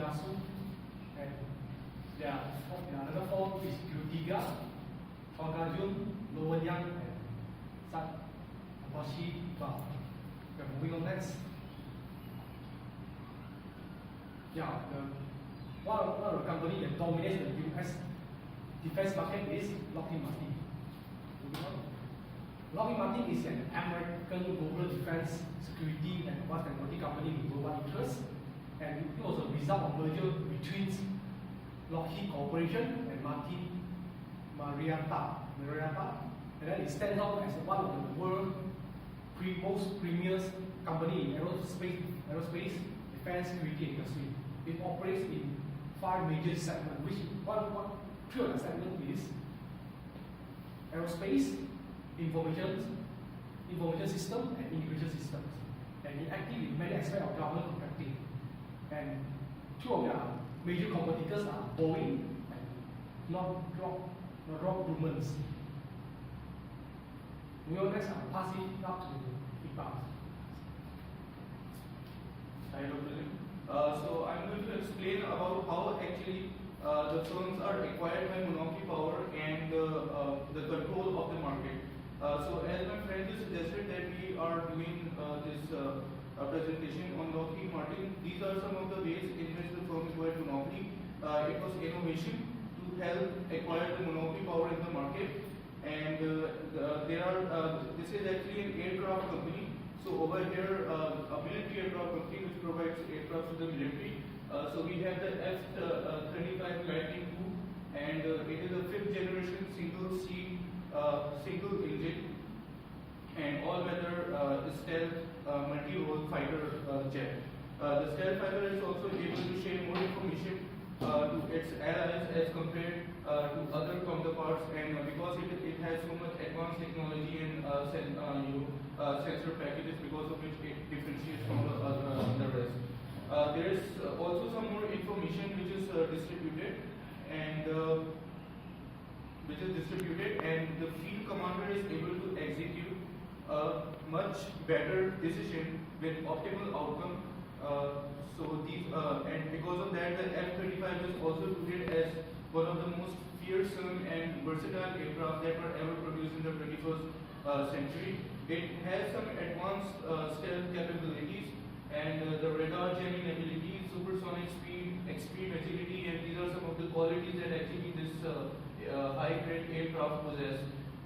Fujitsu, and there are another four is Kyutiga, Fagajun, Lowenyang, and Satawashiba. Okay, moving on next. Yeah, one of the company that dominates the US defense market is Lockheed Martin. Lockheed Martin is an American global defense security and advanced technology company with global interests, and it was a result of merger between Lockheed Corporation and Martin Marietta, and then it stands out as one of the world's most premier company in aerospace defense security industry. It operates in 5 major segments, which three of the segments is aerospace, information system, and integration systems. And it active in many aspects of government contracting. And two of their major competitors are Boeing and Northrop Grumman. Moving on next, I'll pass it up to Iqbal. Hi, Dr. Lim. So I'm going to explain about how actually the firms are acquired by monopoly power and the control of the market. So as my friend just suggested that we are doing this presentation on Lockheed Martin, these are some of the ways in which the firm acquired monopoly. It was innovation to help acquire the monopoly power in the market, and this is actually an aircraft company. So over here, a military aircraft company which provides aircraft to the military. So we have the F-35 Lightning II, and it is a 5th generation single-seat, single-engine, and all-weather stealth multi-role fighter jet. The stealth fighter is also able to share more information to its allies as compared to other counterparts, and because it has so much advanced technology and sensor packages, because of which it differentiates from the rest. There is also some more information which is distributed, and the field commander is able to execute a much better decision with optimal outcome. And because of that, the F-35 is also touted as one of the most fearsome and versatile aircraft that were ever produced in the 21st century. It has some advanced stealth capabilities, and the radar jamming ability, supersonic speed, extreme agility, and these are some of the qualities that actually this high-grade aircraft possess.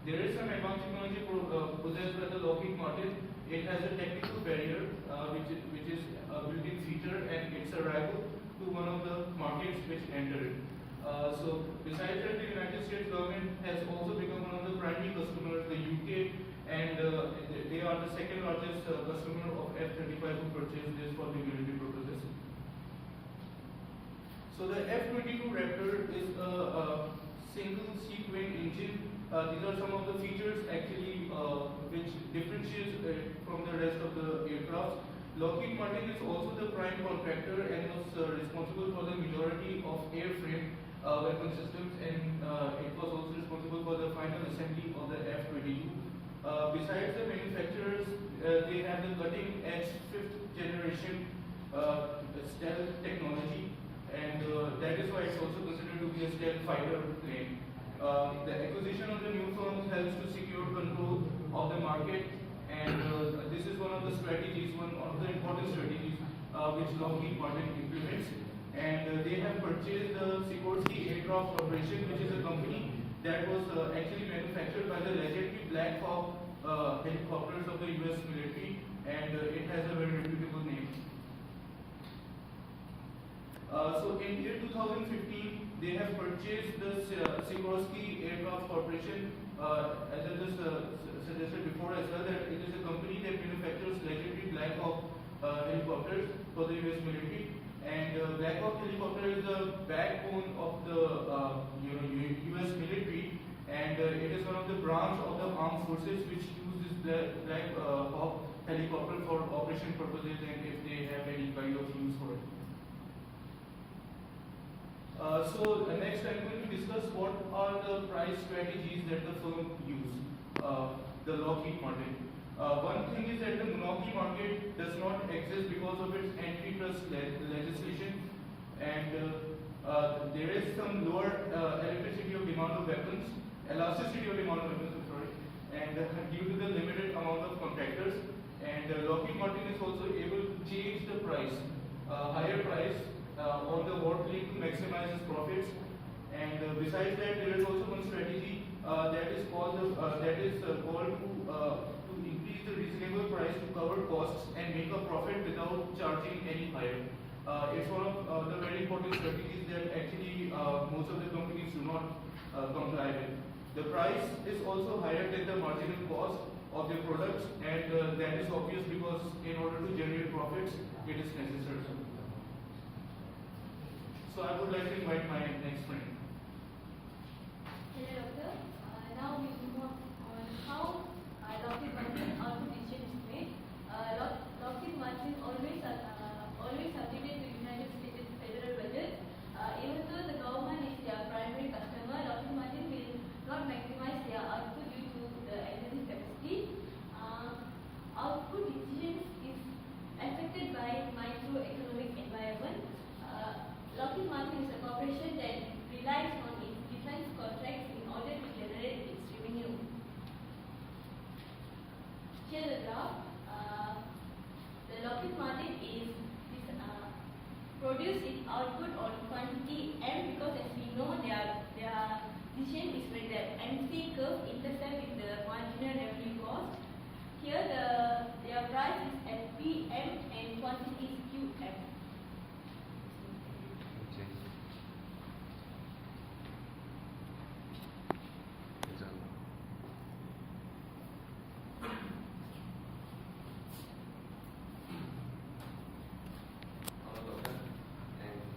There is some advanced technology possessed by the Lockheed Martin. It has a technical barrier, which is a built-in feature, and it's a rival to one of the markets which entered it. So besides that, the United States government has also become one of the primary customers, the UK, and they are the second largest customer of F-35 who purchased this for the military purposes. So the F-22 Raptor is a single-seat twin engine. These are some of the features actually which differentiates from the rest of the aircraft. Lockheed Martin is also the prime contractor and was responsible for the majority of airframe weapon systems, and it was also responsible for the final assembly of the F-22. Besides the manufacturers, they have the cutting-edge 5th generation stealth technology, and that is why it's also considered to be a stealth fighter plane. The acquisition of the new firm helps to secure control of the market, and this is one of the strategies, one of the important strategies which Lockheed Martin implements. And they have purchased the Sikorsky Aircraft Corporation, which is a company that was actually manufactured by the legendary Black Hawk helicopters of the US military, and it has a very reputable name. So in year 2015, they have purchased the Sikorsky Aircraft Corporation. As I just suggested before as well, that it is a company that manufactures legendary Black Hawk helicopters for the US military. And Black Hawk helicopter is the backbone of the US military, and it is one of the branch of the armed forces which use this Black Hawk helicopter for operation purposes, and if they have any kind of use for it. So next I'm going to discuss what are the price strategies that the firm use, the Lockheed Martin. One thing is that the monopoly market does not exist because of its antitrust legislation. and there is some lower elasticity of demand of weapons, elasticity of demand of weapons, I'm sorry, and due to the limited amount of contractors, and Lockheed Martin is also able to change the price, higher price on the war plane to maximize its profits. And besides that, there is also one strategy that is called to increase the reasonable price to cover costs and make a profit without charging any higher. It's one of the very important strategies that actually most of the companies do not comply with. The price is also higher than the marginal cost of their products, and that is obvious because in order to generate profits, it is necessary. So I would like to invite my next friend. Hello, doctor. Now we move on how Lockheed Martin output decision is made. Lockheed Martin always submitted to United States federal budget. Even though the government is their primary customer, Lockheed Martin will not maximize their output due to the existing capacity. Output decisions is affected by microeconomic environment. Lockheed Martin is a corporation that relies on its defense contracts in order to generate its revenue. Here the graph, the Lockheed Martin produce its output on quantity M because as we know their decision is when the MC curve intersect with the marginal revenue cost. Here their price is at PM and quantity is QM.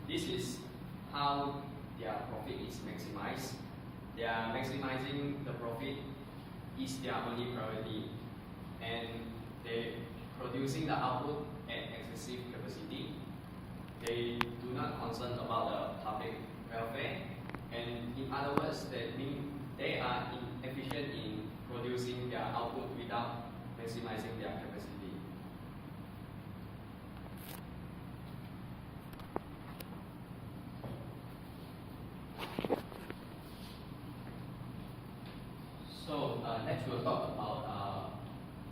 This is how their profit is maximized. They are maximizing the profit is their only priority, and they producing the output at excessive capacity. They do not concern about the public welfare, and in other words, that mean they are inefficient in producing their output without maximizing their capacity. So next we'll talk about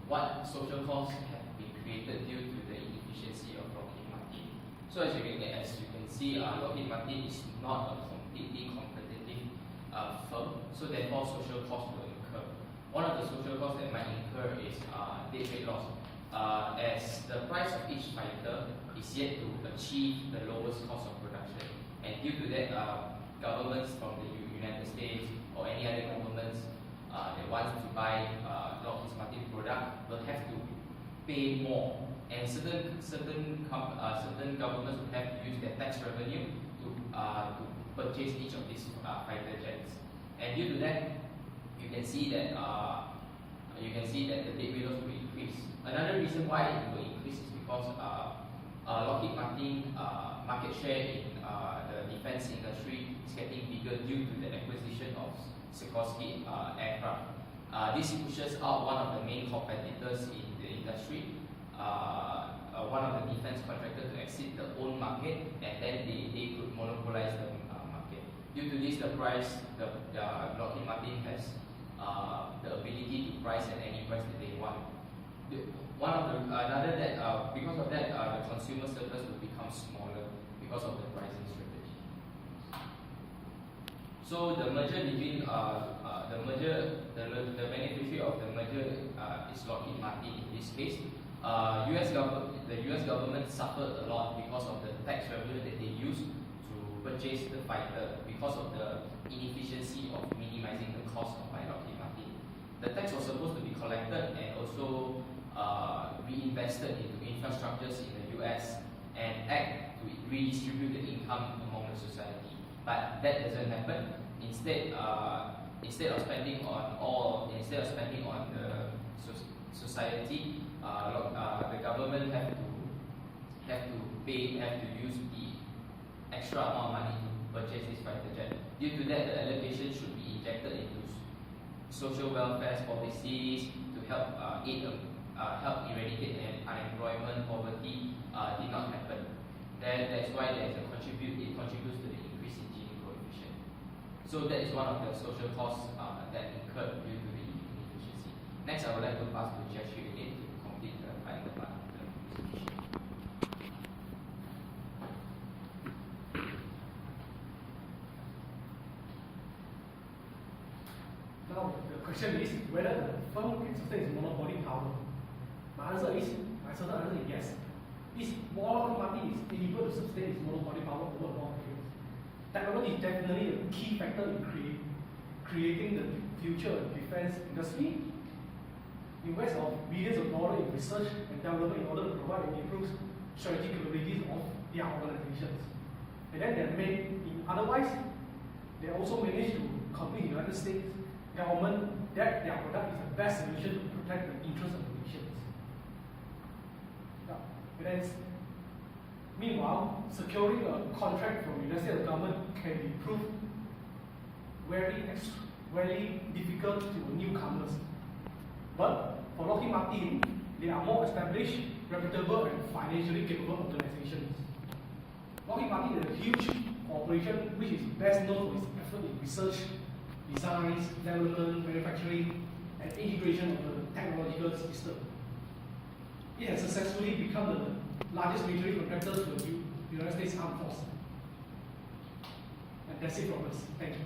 what social costs have been created due to the inefficiency of Lockheed Martin. So as you can see, Lockheed Martin is not a completely competitive firm, so therefore social costs will incur. One of the social costs that might incur is dead weight loss, as the price of each fighter is yet to achieve the lowest cost of production, and due to that, governments from the United States or any other governments that wants to buy Lockheed Martin product will have to pay more, and certain governments will have to use their tax revenue to purchase each of these fighter jets, and due to that, you can see that the dead weight loss will increase. Another reason why it will increase is because Lockheed Martin market share in the defense industry is getting bigger due to the acquisition of Sikorsky aircraft. This pushes out one of the main competitors in the industry, one of the defense contractors to exit the own market, and then they could monopolize the market. Due to this, the Lockheed Martin has the ability to price at any price that they want. Because of that, the consumer surplus will become smaller because of the pricing strategy. So the merger between the beneficiary of the merger is Lockheed Martin in this case. The US government suffered a lot because of the tax revenue that they used to purchase the fighter because of the inefficiency of minimizing the cost of Lockheed Martin. The tax was supposed to be collected and also reinvested into infrastructures in the US and act to redistribute the income among the society. But that doesn't happen. Instead of spending on the society, the government have to use the extra amount of money to purchase this fighter jet. Due to that, the allocation should be injected into social welfare policies to help eradicate unemployment, poverty, did not happen. then that's why it contributes to the increase in Gini coefficient. So that is one of the social costs that incurred due to the inefficiency. Next, I would like to pass to Jeffrey again to complete the final part of the presentation. Now, the question is whether the firm can sustain its monopoly power. My certain answer is yes. Is Lockheed Martin is able to sustain its monopoly power over a long period. Technology is definitely a key factor in creating the future defense industry. Invest of billions of dollars in research and development in order to provide and improve strategic capabilities of their organizations. And then otherwise, they also manage to convince the United States government that their product is the best solution to protect the interests of the nations. Meanwhile, securing a contract from the United States government can be proved very difficult to newcomers. But for Lockheed Martin, they are more established, reputable, and financially capable organizations. Lockheed Martin is a huge corporation which is best known for its effort in research, designs, development, manufacturing, and integration of the technological system. It has successfully become the largest military contractor to the United States Armed Forces. And that's it from us. Thank you.